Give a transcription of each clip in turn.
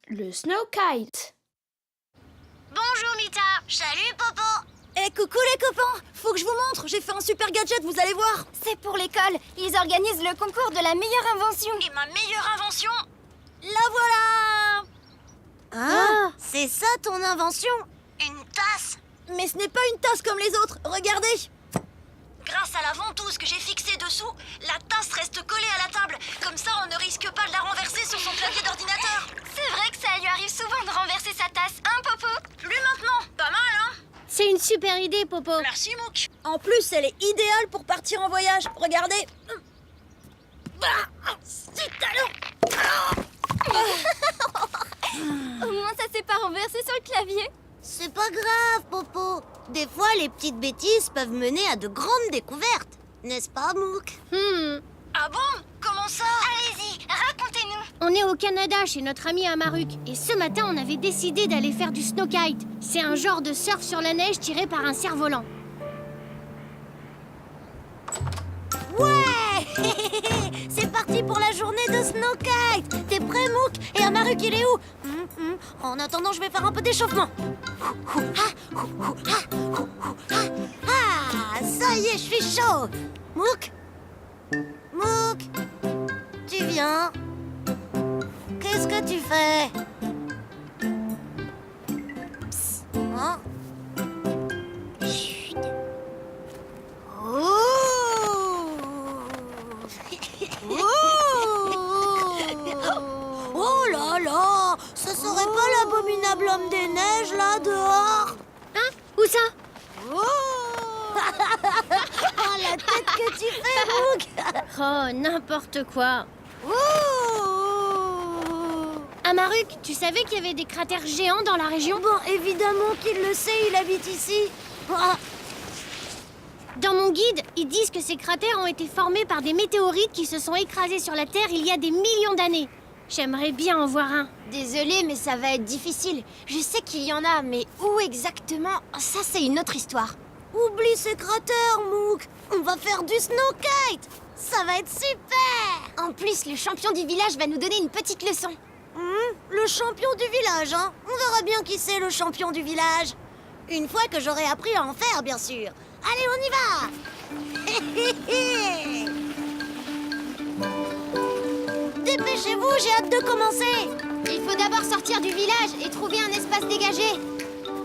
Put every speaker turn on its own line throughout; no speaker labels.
Le snow kite.
Bonjour Mita. Salut Popo.
Eh, coucou les copains! Faut que je vous montre, j'ai fait un super gadget, vous allez voir!
C'est pour l'école. Ils organisent le concours de la meilleure invention. Et ma meilleure invention?
La voilà!
Ah, c'est ça ton invention? Une tasse.
Mais ce n'est pas une tasse comme les autres, regardez!
Grâce à la ventouse que j'ai fixée dessous, la tasse reste collée à la table. Comme ça, on ne risque pas de la renverser sur son clavier d'ordinateur. C'est vrai que ça lui arrive souvent de renverser sa tasse, hein Popo? Plus maintenant. Pas mal, hein?
C'est une super idée, Popo.
Merci Mouk.
En plus, elle est idéale pour partir en voyage, regardez!
C'est Au moins, ça s'est pas renversé sur le clavier.
C'est pas grave, Popo. Des fois, les petites bêtises peuvent mener à de grandes découvertes. N'est-ce pas, Mouk?
Ah bon? Comment ça? Allez-y, racontez-nous.
On est au Canada chez notre ami Amaruk. Et ce matin, on avait décidé d'aller faire du snow kite. C'est un genre de surf sur la neige tiré par un cerf-volant.
Ouais! C'est parti pour la journée de Snow Kite. T'es prêt, Mouk? Et Amaruk, il est où? En attendant, je vais faire un peu d'échauffement. Ah, ça y est, je suis chaud. Mouk? Mouk? Tu viens? Qu'est-ce que tu fais? Psst, hein? Chut. Oh là là! Ce serait pas l'abominable homme des neiges là dehors?
Hein? Où ça?
Oh, la tête que tu fais, Mouk!
Oh, n'importe quoi.
Oh.
Amaruk, tu savais qu'il y avait des cratères géants dans la région?
Bon, évidemment qu'il le sait, il habite ici. Ah,
Dans mon guide, ils disent que ces cratères ont été formés par des météorites qui se sont écrasés sur la Terre il y a des millions d'années. J'aimerais bien en voir un.
désolée, mais ça va être difficile. Je sais qu'il y en a, mais où exactement? Ça, c'est une autre histoire. Oublie ces cratères, Mouk. On va faire du snow kite. Ça va être super.
En plus, le champion du village va nous donner une petite leçon.
Le champion du village, hein? On verra bien qui c'est le champion du village. Une fois que j'aurai appris à en faire, bien sûr. Allez, on y va. Dépêchez-vous, j'ai hâte de commencer.
Il faut d'abord sortir du village et trouver un espace dégagé.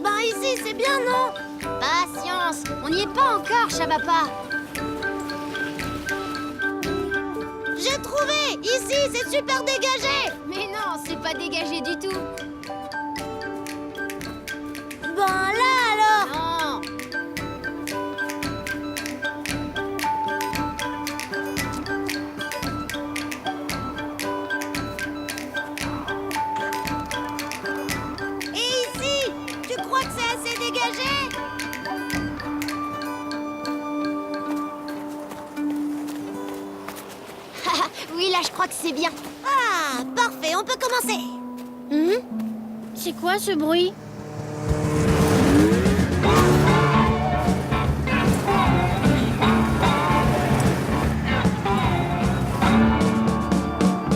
Ben ici, c'est bien, non?
Patience, on n'y est pas encore, Shabapa.
J'ai trouvé. Ici, c'est super dégagé.
Mais non, c'est pas dégagé du tout.
Ben là, alors.
Non.
Et ici, tu crois que c'est assez dégagé?
Oui, là, je crois que c'est bien.
Ah, parfait, on peut commencer.
C'est quoi ce bruit?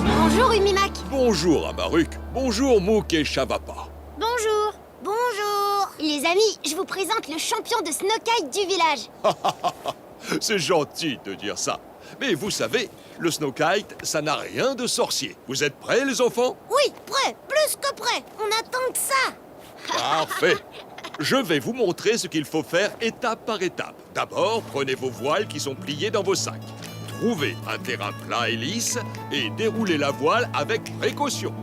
Bonjour, Umimak.
Bonjour Amaruk, bonjour Mouk et Shabapa.
Bonjour.
Bonjour.
Les amis, je vous présente le champion de snow kite du village.
C'est gentil de dire ça. Mais vous savez, le snow kite, ça n'a rien de sorcier. Vous êtes prêts les enfants?
Oui, prêt, plus que prêt. On attend que ça.
Parfait. Je vais vous montrer ce qu'il faut faire étape par étape. D'abord, prenez vos voiles qui sont pliées dans vos sacs. Trouvez un terrain plat et lisse et déroulez la voile avec précaution.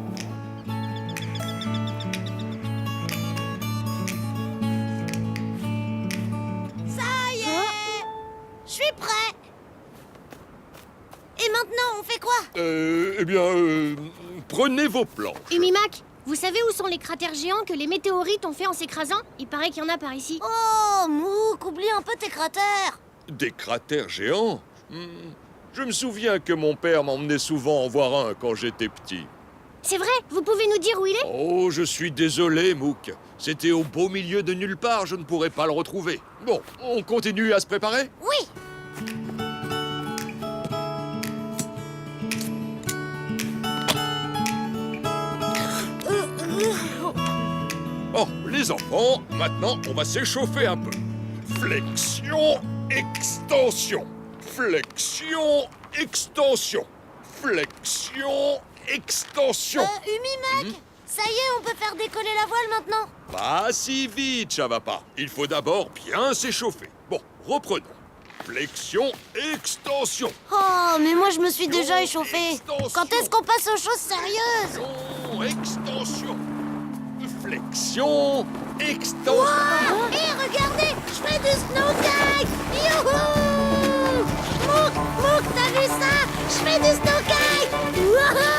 Ça y est. Je suis prêt. Et maintenant, on fait quoi?
Prenez vos planches.
Umimak, vous savez où sont les cratères géants que les météorites ont fait en s'écrasant? Il paraît qu'il y en a par ici.
Oh, Mouk, oublie un peu tes cratères.
Des cratères géants? Je me souviens que mon père m'emmenait souvent en voir un quand j'étais petit.
C'est vrai? Vous pouvez nous dire où il est?
Oh, je suis désolé, Mouk. C'était au beau milieu de nulle part, je ne pourrais pas le retrouver. Bon, on continue à se préparer?
Oui.
Les enfants, maintenant, on va s'échauffer un peu. Flexion, extension. Flexion, extension. Flexion, extension.
Umi, mec, ça y est, on peut faire décoller la voile maintenant.
Pas si vite, ça va pas. Il faut d'abord bien s'échauffer. Bon, reprenons. Flexion, extension.
Oh, mais moi je me suis déjà échauffée.
Extension.
Quand est-ce qu'on passe aux choses sérieuses?
Extension. Flexion, extension.
Hé, regardez, je fais du snow kite. Youhou! Mouk, t'as vu ça? Je fais du snow kite. Wouhou!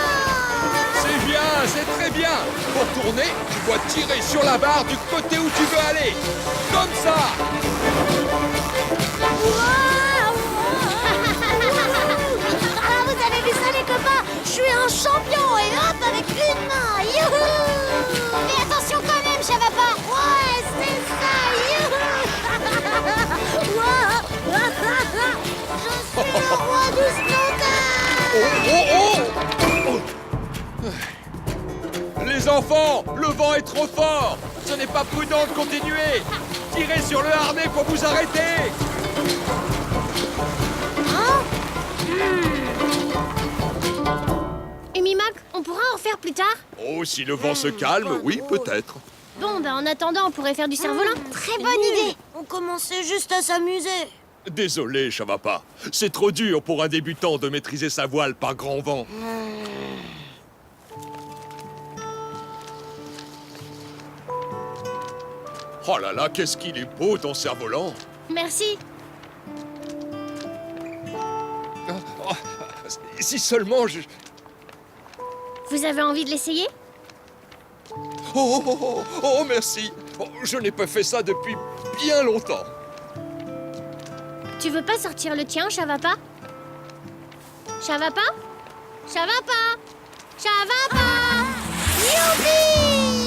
C'est bien, c'est très bien. Pour tourner, tu dois tirer sur la barre du côté où tu veux aller. Comme ça.
Ah, vous avez vu ça les copains? Je suis un champion et hop avec une main. Youhou! Mais attention quand même, ça va pas. Ouais, c'est ça. Youhou! Je suis le roi du snowboard.
Les enfants, le vent est trop fort. Ce n'est pas prudent de continuer. Tirez sur le harnais pour vous arrêter.
Umi-Mac, on pourra en refaire plus tard?
Oh, si le vent se calme, oui, peut-être.
Bon, en attendant, on pourrait faire du cerf-volant.
Très bonne idée. On commençait juste à s'amuser.
Désolé, Chavapa. C'est trop dur pour un débutant de maîtriser sa voile par grand vent. Oh là là, qu'est-ce qu'il est beau ton cerf-volant.
Merci.
Oh, si seulement je...
Vous avez envie de l'essayer?
Oh, merci. Oh, je n'ai pas fait ça depuis bien longtemps.
Tu veux pas sortir le tien, Chavapa? Chavapa? Chavapa? Chavapa?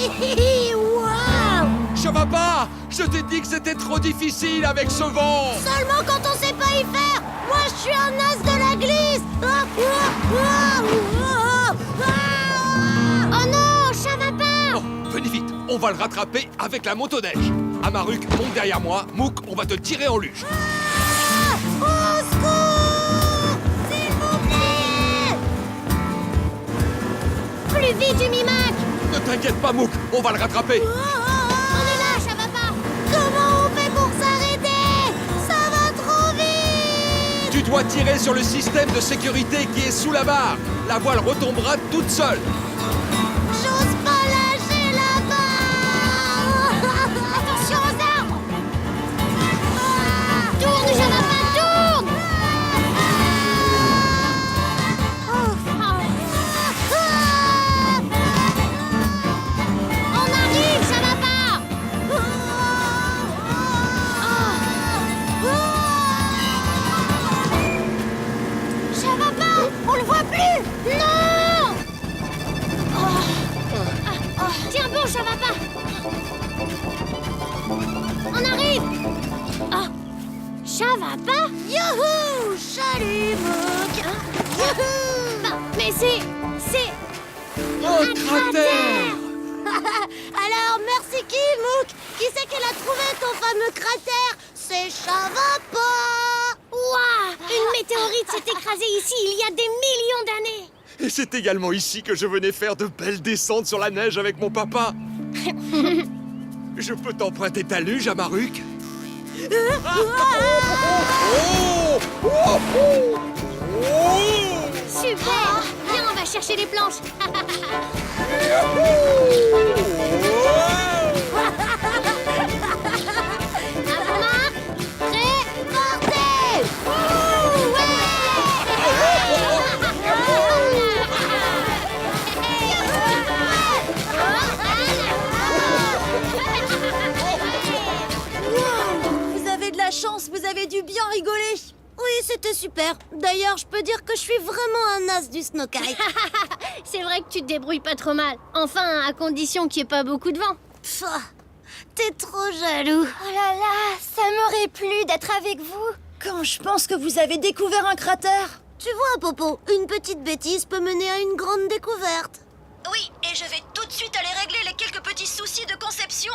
Youpi! Wow!
Chavapa, je t'ai dit que c'était trop difficile avec ce vent.
Seulement quand on sait pas y faire. Moi, je suis un as de la glisse.
Oh non, Chavapa!
Oh, venez vite, on va le rattraper avec la motoneige. Amaruk, monte derrière moi. Mouk, on va te tirer en luge.
Au secours! S'il vous plaît!
Plus vite, Umi-Mac!
Ne t'inquiète pas, Mouk, on va le rattraper.
On est là, Chavapa!
Comment on fait pour s'arrêter? Ça va trop vite!
Tu dois tirer sur le système de sécurité qui est sous la barre. La voile retombera toute seule.
J'ose pas lâcher la barre!
Attention aux arbres! Tourne, Chavapa, tourne! On arrive, Chavapa!
Chavapa, on le voit plus!
Non! Tiens bon, Chavapa! On arrive! Ah! Chavapa?
Youhou! Salut, Mouk! Youhou!
Mais c'est
Un cratère.
Alors, merci qui, Mouk? Qui c'est qu'elle a trouvé ton fameux cratère? C'est Chavapa!
Ouah! Une météorite s'est écrasée ici il y a des millions d'années!
Et c'est également ici que je venais faire de belles descentes sur la neige avec mon papa. Je peux t'emprunter ta luge, Amaruk?
Super! Viens, on va chercher les planches! À vos marques, prêts,
Partez!
Vous avez de la chance, vous avez dû bien rigoler.
Oui, c'était super. D'ailleurs, je peux dire que je suis vraiment un as du snowkite.
C'est vrai que tu te débrouilles pas trop mal. Enfin, à condition qu'il n'y ait pas beaucoup de vent.
Pfff, t'es trop jaloux.
Oh là là, ça m'aurait plu d'être avec vous.
Quand je pense que vous avez découvert un cratère.
Tu vois, Popo, une petite bêtise peut mener à une grande découverte.
Oui, et je vais tout tout de suite aller régler les quelques petits soucis de conception.